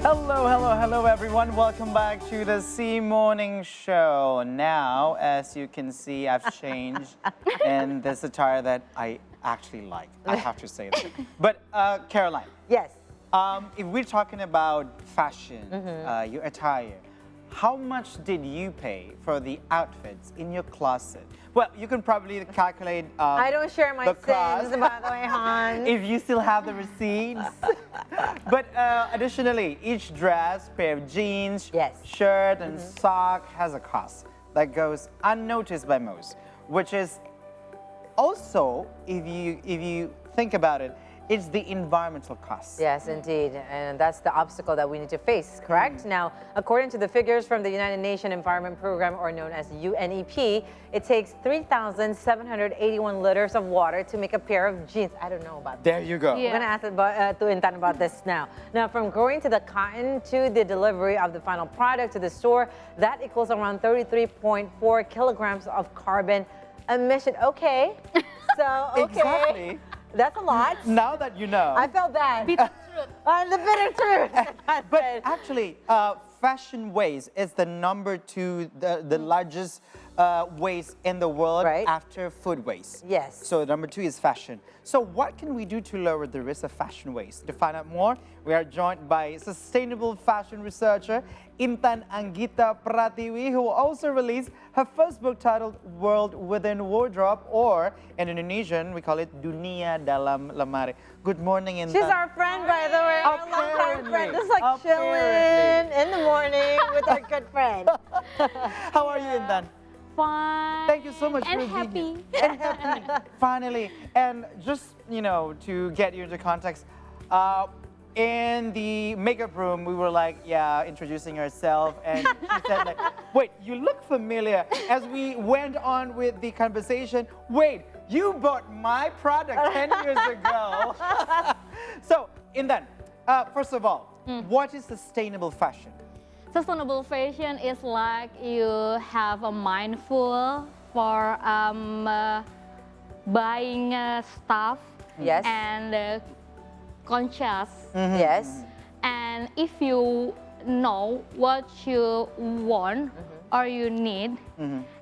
Hello, hello, hello, everyone. Welcome back to the C Morning Show. Now, as you can see, I've changed in this attire that I actually like. I have to say that. But, Caroline. Yes. If we're talking about fashion, your attire, how much did you pay for the outfits in your closet? Well, you can probably calculate I don't share my the cost. sins, by the way, hon. If you still have the receipts. But additionally, each dress, pair of jeans, Yes. shirt, and sock has a cost that goes unnoticed by most, which is also, if you think about it, it's the environmental cost. Yes, indeed. And that's the obstacle that we need to face, correct? Now, according to the figures from the United Nations Environment Program, or known as UNEP, it takes 3,781 liters of water to make a pair of jeans. I don't know about that. There you go. We're going to ask to Intan about this now. Now, from growing to the cotton to the delivery of the final product to the store, that equals around 33.4 kilograms of carbon emission. Okay. So, okay. Exactly. That's a lot. Now that you know. I felt that. Bitter truth. The bitter truth. But actually, fashion waste is the number 2, the largest waste in the world, Right. after food waste. Yes. So number 2 is fashion. So what can we do to lower the risk of fashion waste? To find out more, we are joined by sustainable fashion researcher Intan Anggita Pratiwie, who also released her first book titled World Within Wardrobe, or in Indonesian, we call it Dunia Dalam Lemari. Good morning, Intan. She's our friend, by the way. Our longtime Apparently. friend. Just like Apparently. chilling in the morning with our good friend. How are you, Intan? Fine. Thank you so much and for happy. being here. And happy. Finally. And just, to get you into context, in the makeup room, we were like, introducing herself. And she said, like, wait, you look familiar. As we went on with the conversation, wait, you bought my product 10 years ago. So, Intan, first of all, what is sustainable fashion? Sustainable fashion is like you have a mindful for buying stuff. Yes. And conscious. Yes. And if you know what you want or you need,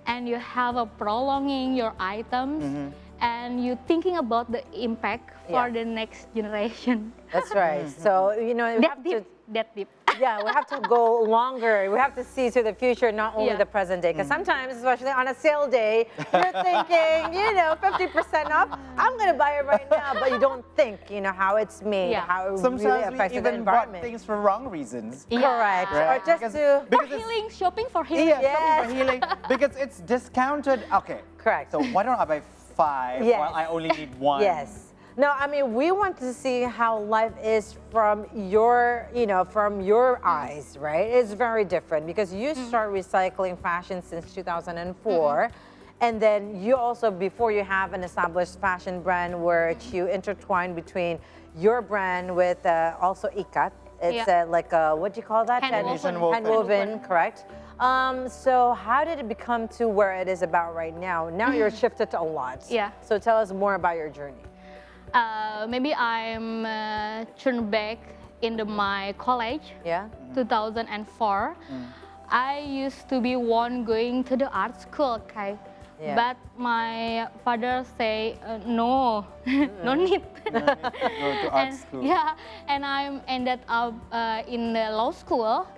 and you have a prolonging your items, and you thinking about the impact for the next generation. That's right. So, we have to... That deep. Yeah, we have to go longer. We have to see to the future, not only the present day. Because sometimes, especially on a sale day, you're thinking, 50% off. I'm going to buy it right now. But you don't think, how it's made, how it really Sometimes affects we the even bought environment. things for wrong reasons. Correct. Right. Or just Because- For it's- healing, shopping for healing. Yeah, Yes. shopping for healing, because it's discounted. Okay. Correct. So why don't I buy 5 Yes. while I only need 1? Yes. No, I mean, we want to see how life is from your, from your eyes, right? It's very different because you start recycling fashion since 2004. And then you also, before you have an established fashion brand, where you intertwine between your brand with also ikat. It's like a, what do you call that? Handwoven. Handwoven, correct. So how did it become to where it is about right now? Now you're shifted to a lot. Yeah. So tell us more about your journey. Maybe I'm turned back in my college, Yeah. 2004. I used to be one going to the art school, okay? Yeah. But my father say, no, no need. Go to art school. Yeah, and I ended up in the law school,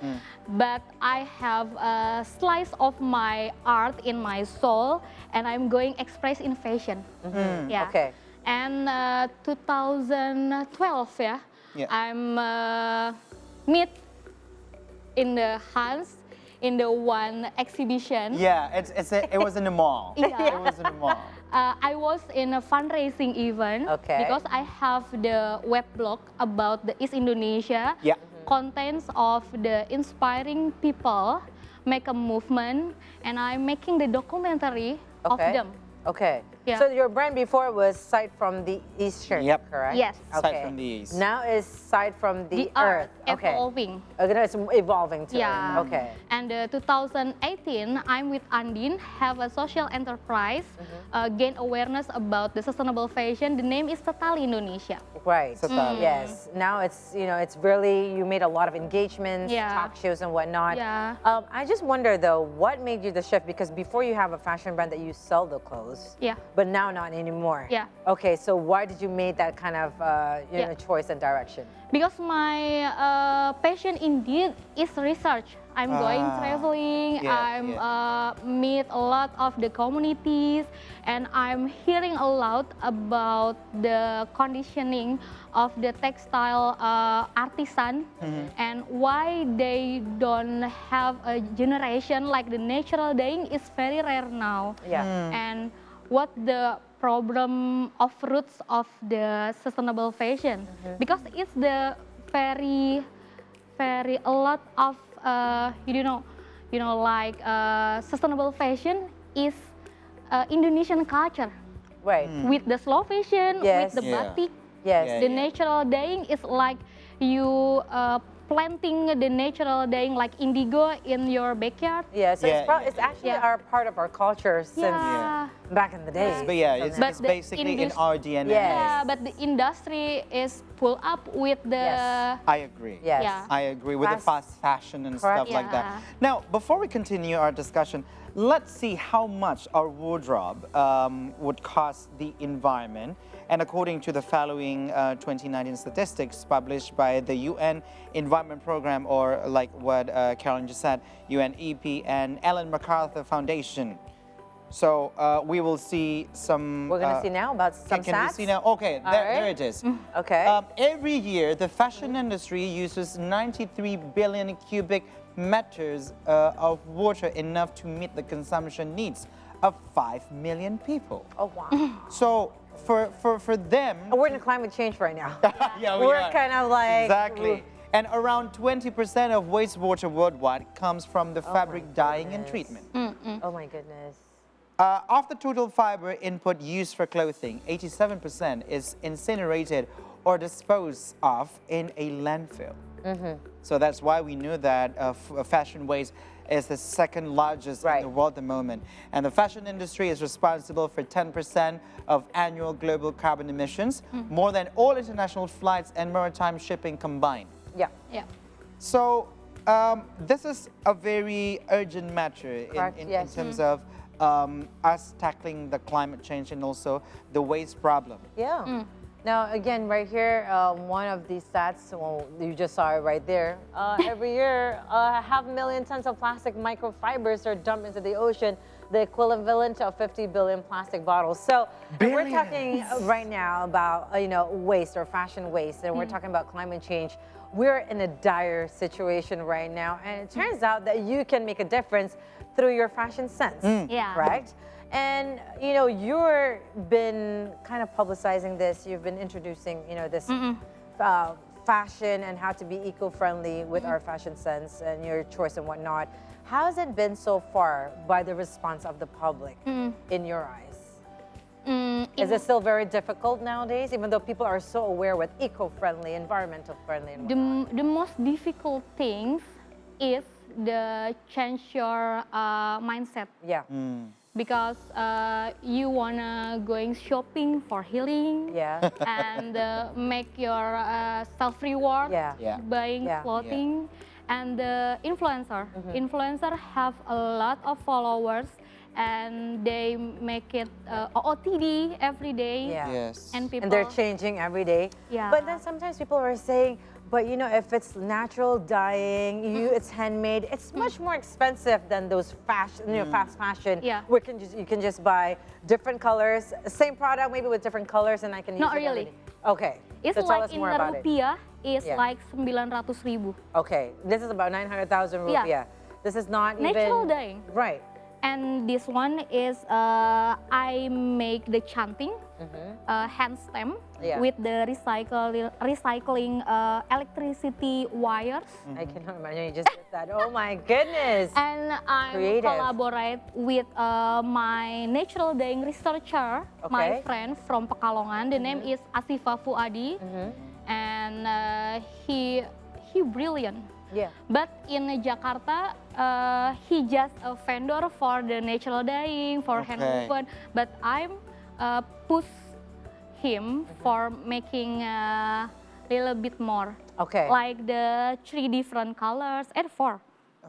but I have a slice of my art in my soul, and I'm going express in fashion. Yeah. Okay. And 2012, I'm meet in the Hans in the one exhibition. Yeah, it was in the mall. Yeah. It was in the mall. I was in a fundraising event because I have the web blog about the East Indonesia. Yeah. Contents of the inspiring people make a movement, and I'm making the documentary of them. Okay. Yeah. So your brand before was Sight from the Eastern, Yep. correct? Yes. Sight from the east. Now is Sight from the, The earth Okay. evolving. Okay, no, it's evolving too. Yeah. Okay. And 2018, I'm with Andin, have a social enterprise, gain awareness about the sustainable fashion. The name is Setali Indonesia. Right. Setali. Yes. Now it's, it's really, you made a lot of engagements, Yeah. talk shows and whatnot. Yeah. I just wonder though, what made you the shift? Because before you have a fashion brand that you sell the clothes. Yeah. But now not anymore. Yeah. Okay, so why did you make that kind of Yeah. choice and direction? Because my passion indeed is research. I'm going traveling, meet a lot of the communities, and I'm hearing a lot about the conditioning of the textile artisan and why they don't have a generation like the natural dyeing is very rare now. Yeah. And what the problem of roots of the sustainable fashion, because it's the very a lot of like sustainable fashion is Indonesian culture Right. with the slow fashion, Yes. with the Yeah. batik. Yes. Yeah. The natural dyeing is like you planting the natural dyeing like indigo in your backyard. Yeah, so Yeah, it's actually yeah. our part of our culture since Yeah. back in the days. But yeah, it's, But it's the basically in our DNA. Yes. Yeah, but the industry is pull up with the Yes. I agree. Yes. Yeah. I agree with the Fast- fast fashion and Correct. stuff like that. Yeah. Now, before we continue our discussion, let's see how much our wardrobe would cost the environment. And according to the following 2019 statistics published by the UN Environment Program, or like what Carolyn just said, UNEP and Ellen MacArthur Foundation. So we will see some. We're gonna see now about some Can we stats. see now? Okay, All there right. it is. Okay. Every year, the fashion industry uses 93 billion cubic meters of water, enough to meet the consumption needs of 5 million people. Oh wow. So for them, We're in climate change right now. yeah, we We're are. kind of like Exactly. And around 20% of wastewater worldwide comes from the fabric dyeing and goodness. treatment. Oh my goodness. Of the total fiber input used for clothing, 87% is incinerated or disposed of in a landfill. So that's why we knew that fashion waste is the second largest in Right. the world at the moment. And the fashion industry is responsible for 10% of annual global carbon emissions, more than all international flights and maritime shipping combined. Yeah. yeah. So this is a very urgent matter Correct, in yes. terms of us tackling the climate change and also the waste problem. Yeah. Now, again, right here, one of these stats, well, you just saw it right there. Every year, 500,000 tons of plastic microfibers are dumped into the ocean, the equivalent of 50 billion plastic bottles. So if we're talking right now about, waste or fashion waste, and we're talking about climate change. We're in a dire situation right now, and it turns out that you can make a difference through your fashion sense, Yeah. correct? And you've been kind of publicizing this. You've been introducing, this fashion and how to be eco-friendly with our fashion sense and your choice and whatnot. How has it been so far by the response of the public in your eyes? Is it still very difficult nowadays, even though people are so aware with eco-friendly, environmental friendly? And whatnot? The most difficult things is the change your mindset. Yeah. Because you wanna going shopping for healing Yeah. and make your self-reward Yeah. Yeah. buying Yeah. clothing. And the influencer have a lot of followers and they make it OOTD every day. Yeah. Yes. And people And they're changing every day. Yeah. But then sometimes people are saying, but if it's natural dyeing, it's handmade, it's much more expensive than those fashion, fast fashion. Yeah. Where you can just buy different colors, same product maybe with different colors, and I can use Not it every really. day. Okay. It's so tell like us in more about it. rupiah is Yeah. like 900.000. Okay. This is about 900,000 rupiah. Yeah. This is not Natural even dyeing. right. And this one is I make the chanting hand stamp Yeah. with the recycling electricity wires. I cannot imagine you just did that. Oh my goodness. And I Creative. collaborate with my natural dyeing researcher, my Okay. friend from Pekalongan. The name is Asifa Fuadi, and he brilliant. Yeah. But in Jakarta, he just a vendor for the natural dyeing, for hand Okay. woven. But I'm push him for making a little bit more. Okay. Like the 3 different colors and 4.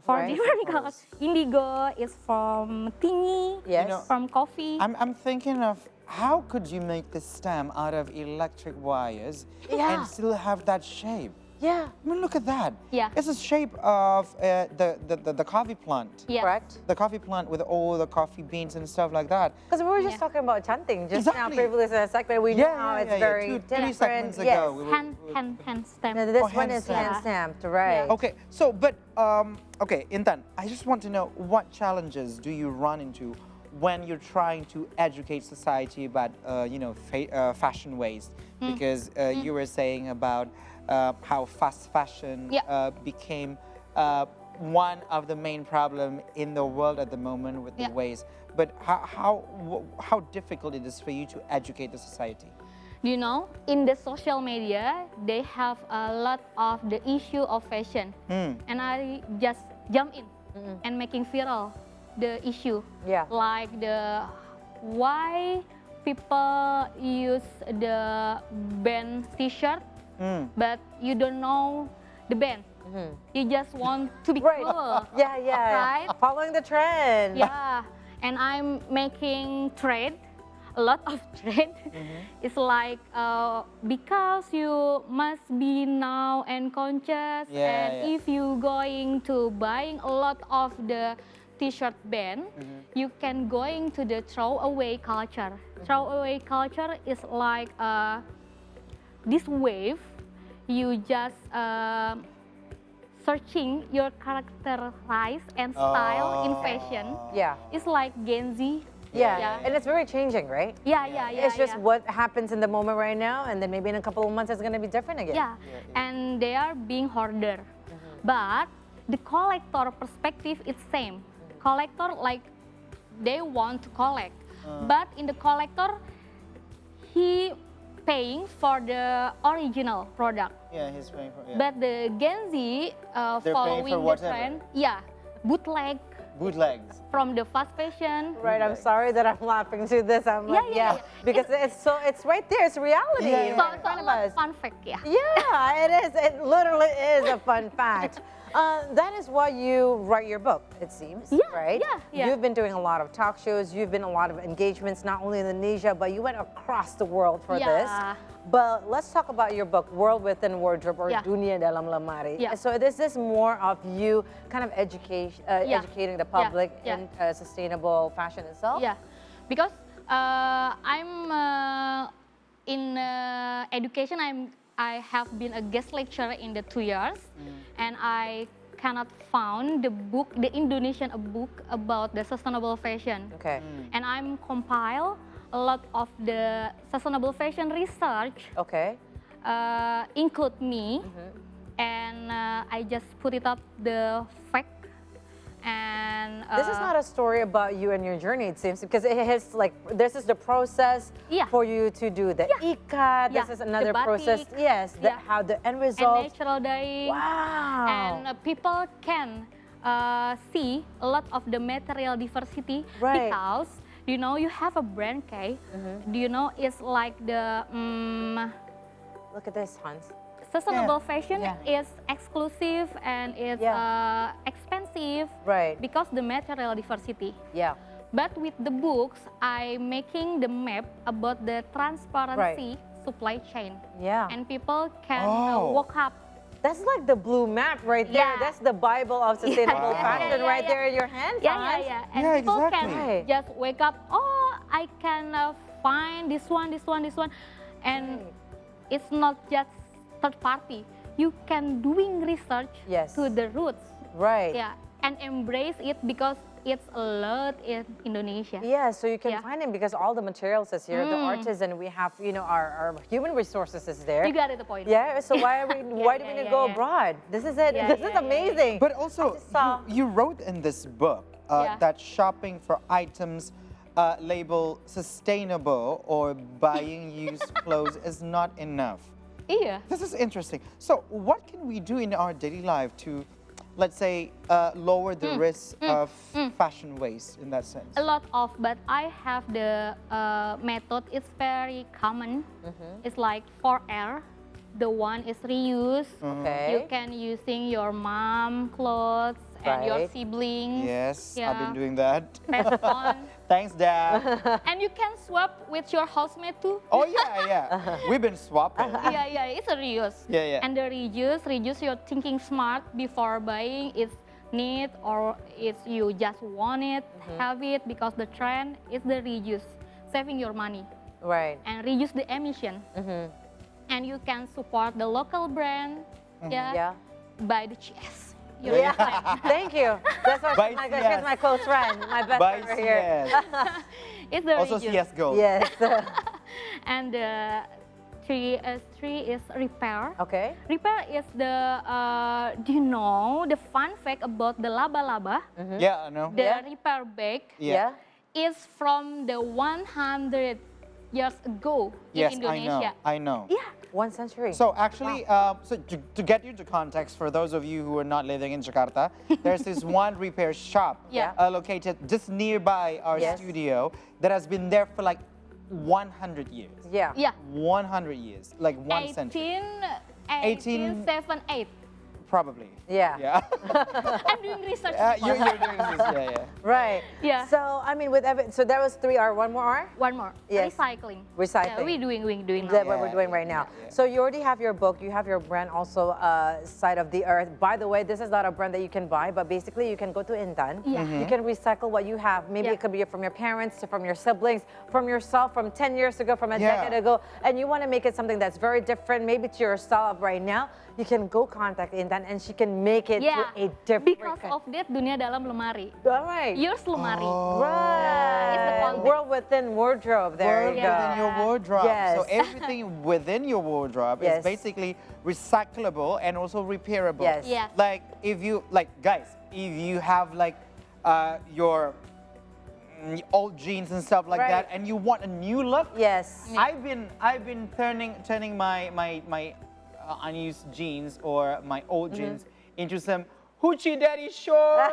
Four Right. different colors. Indigo is from tinggi, Yes. know, from coffee. I'm thinking of how could you make the stem out of electric wires Yeah. and still have that shape? Yeah. I mean, look at that. Yeah. It's the shape of the coffee plant. Yes. Correct. The coffee plant with all the coffee beans and stuff like that. Because we were just Yeah. talking about chanting just now, Exactly. previously in a segment. We know how it's very Two different. segments Yes. ago. we were- Hand stamp. No, this Oh, one hand is stamped. hand stamped, right? Okay, so but okay, Intan, I just want to know what challenges do you run into when you're trying to educate society about fashion waste? Because you were saying about how fast fashion Yeah. became one of the main problem in the world at the moment with the Yeah. waste. But how difficult it is for you to educate the society? You know, in the social media, they have a lot of the issue of fashion. And I just jump in and making viral the issue. Yeah. Like the why people use the band t-shirt, but you don't know the band. You just want to be Right. cool. Yeah, yeah. Right? Following the trend. Yeah, and I'm making trade, a lot of trade. It's like because you must be now and conscious, Yeah, and yeah. if you going to buying a lot of the t-shirt band, you can going to the throwaway culture. Throwaway culture is like this wave. You just searching your characterize and style in fashion. Yeah. It's like Gen Z. Yeah. Yeah. And it's very changing, right? Yeah. It's just what happens in the moment right now, and then maybe in a couple of months it's going to be different again. Yeah, and they are being hoarder. But the collector perspective is same. Collector like they want to collect, but in the collector he paying for the original product. Yeah, he's paying for But the Gen Z They're paying following for the whatever. trend, yeah, bootleg bootlegs. from the fast fashion. Right, I'm sorry that I'm laughing to this. I'm like, Yeah. because it's right there. It's reality Yeah, yeah. So, right in so front of like us. fun fact, yeah. Yeah, it is. It literally is a fun fact. That is why you write your book, it seems, Yeah, right? yeah. You've been doing a lot of talk shows. You've been a lot of engagements, not only in Indonesia, but you went across the world for this. Yeah. But let's talk about your book, World Within Wardrobe, or Yeah. Dunia Dalam Lemari. Yeah. So this is more of you kind of educating the public Yeah. in sustainable fashion itself? Yeah, because I'm in education. I have been a guest lecturer in the 2 years, and I cannot found the book, the Indonesian book about the sustainable fashion. Okay. And I'm compile a lot of the sustainable fashion research, Okay. include me, and I just put it up the fact. And This is not a story about you and your journey, it seems, because it has like, this is the process Yeah. for you to do the ikat. Yeah, This is the another process. batik. Yes, Yeah. how the end and result. natural dyeing. Wow. And people can see a lot of the material diversity Right. because you have a brand, okay? It's like the Look at this, Hans. sustainable fashion Yeah. is exclusive and it's Yeah. expensive Right. because the material diversity. Yeah. But with the books, I making the map about the transparency supply chain, Yeah. and people can Oh. walk up. That's like the blue map right there. Yeah. That's the Bible of sustainable yeah, fashion yeah, right yeah. there in your hands, Yeah, Hans. And Yeah, people exactly. can just wake up. Oh, I can find this one, and it's not just third party. You can doing research Yes. to the roots. Right. Yeah, and embrace it because it's a lot in Indonesia. Yeah, so you can Yeah. find it because all the materials is here, the artisan, we have, our human resources is there. You got it, the point. Yeah, so why do we need to go yeah. abroad? This is it. Yeah, This yeah, is yeah, amazing. But also, just saw- you wrote in this book Yeah. that shopping for items labeled sustainable or buying used clothes is not enough. Iya. This is interesting. So, what can we do in our daily life to, let's say, lower the risk of fashion waste in that sense? A lot of, but I have the method. It's very common. It's like 4R. The one is reuse. Okay. You can using your mom clothes and your Right. siblings. Yes, I've Yeah. been doing that. Pass on. Thanks, Dad. And you can swap with your housemate too. Oh yeah, we've been swapping. Yeah, it's a reuse. Yeah. And the reuse you're thinking smart before buying. It's need or it's you just want it, have it because the trend is the reuse, saving your money Right. and reduce the emission. And you can support the local brand. Yeah. Buy the cheese. Yeah. Thank you. That's why Bye, she's my close friend, my best Bye, friend here. CS. It's the Also, reuse. CS Gold. Yes. And the three is repair. Okay. Repair is the, do you know the fun fact about the laba-laba? Yeah, I know. The Yeah. repair bag Yeah. is from the 100 years ago Yes, in Indonesia. I know. Yeah. 1 century. So actually, so to get you to context, for those of you who are not living in Jakarta, there's this one repair shop Yeah. located just nearby our Yes. studio that has been there for like 100 years. Yeah. Yeah. 100 years, like 1 century. 1878. Probably. Yeah. Yeah. I'm doing research. You're doing this, yeah. Right. Yeah. So I mean, so that was 3R. One more R. One more. Yes. Recycling. Recycling. Yeah, we're doing That's now. what we're doing right now. Yeah. So you already have your book, you have your brand also, Side of the Earth. By the way, this is not a brand that you can buy, but basically you can go to Intan. Yeah. You can recycle what you have. Maybe Yeah. it could be from your parents, from your siblings, from yourself, from 10 years ago, from a Yeah. decade ago, and you want to make it something that's very different, maybe to your style of right now. You can go contact Intan and she can make it Yeah. to a different. Because of that, dunia dalam lemari. All right. Yours lemari. Right. It's the context. World within wardrobe. There World you go. within your wardrobe. Yes. So everything within your wardrobe Yes. is basically recyclable and also repairable. Yes. Yes. Like if you guys, if you have like your old jeans and stuff like Right. that, and you want a new look, Yes. I've been turning my unused jeans or my old jeans into some hoochie daddy short,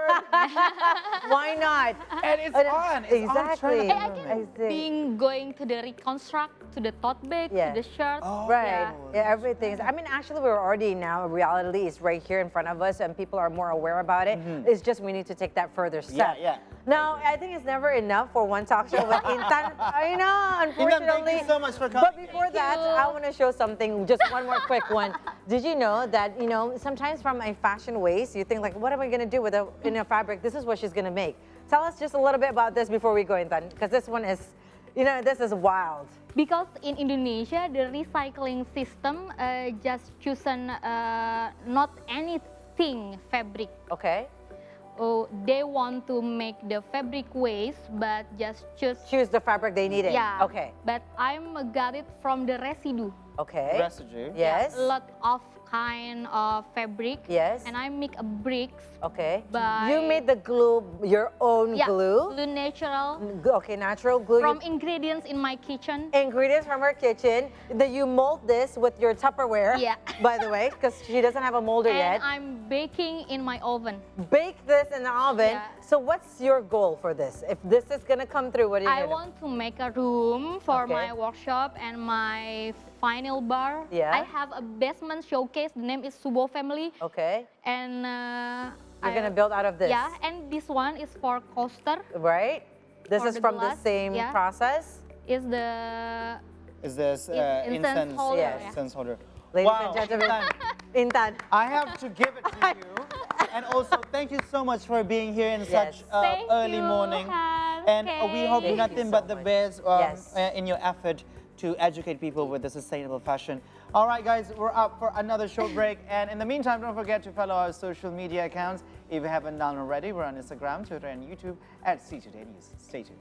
Why not? and it's on. It's Exactly. on I trend. can being going to the reconstruct, to the tote bag, Yeah. to the shirt. Oh. Right. Yeah. Yeah, everything. I mean, actually, we're already now, reality is right here in front of us and people are more aware about it. It's just we need to take that further step. Yeah. Now, I think it's never enough for one talk show with Intan. I know, unfortunately. thank you so much for But coming. before that, you. I want to show something, just one more quick one. Did you know that, sometimes from a fashion waste, you think like, what am I going to do with a fabric? This is what she's going to make. Tell us just a little bit about this before we go, Intan, because this one is, this is wild. Because in Indonesia, the recycling system just chosen not anything fabric. Okay. Oh, they want to make the fabric waste, but just Choose the fabric they needed. Yeah. Okay. But I'm got it from the residue. Okay. Residue. Yes. A lot of kind of fabric. Yes. And I make a bricks. Okay. By- You made the glue, your own Yeah, glue. glue natural Okay, natural glue. from ingredients in my kitchen. Ingredients from her kitchen. That you mold this with your Tupperware. Yeah. By the way, because she doesn't have a molder And yet. I'm baking in my oven. Bake this in the oven. Yeah. So what's your goal for this? If this is gonna come through, what are you I gonna do? want to make a room for Okay. my workshop and my final bar. Yeah. I have a basement showcase. The name is Subo Family. Okay. And You're gonna build out of this. Yeah, and this one is for coaster. Right? This For is the from the glass, same yeah. process. Is the Is this It's incense holder, Yes. yeah. incense holder? Ladies Wow, and gentlemen, Intan, Intan. I have to give it to you. And also, thank you so much for being here in Yes. such Thank early you, morning. Han. And we hope Okay. Thank you nothing so but the much. best Yes. in your effort to educate people with the sustainable fashion. All right, guys, we're up for another short break. And in the meantime, don't forget to follow our social media accounts. If you haven't done already, we're on Instagram, Twitter, and YouTube at C Today News. Stay tuned.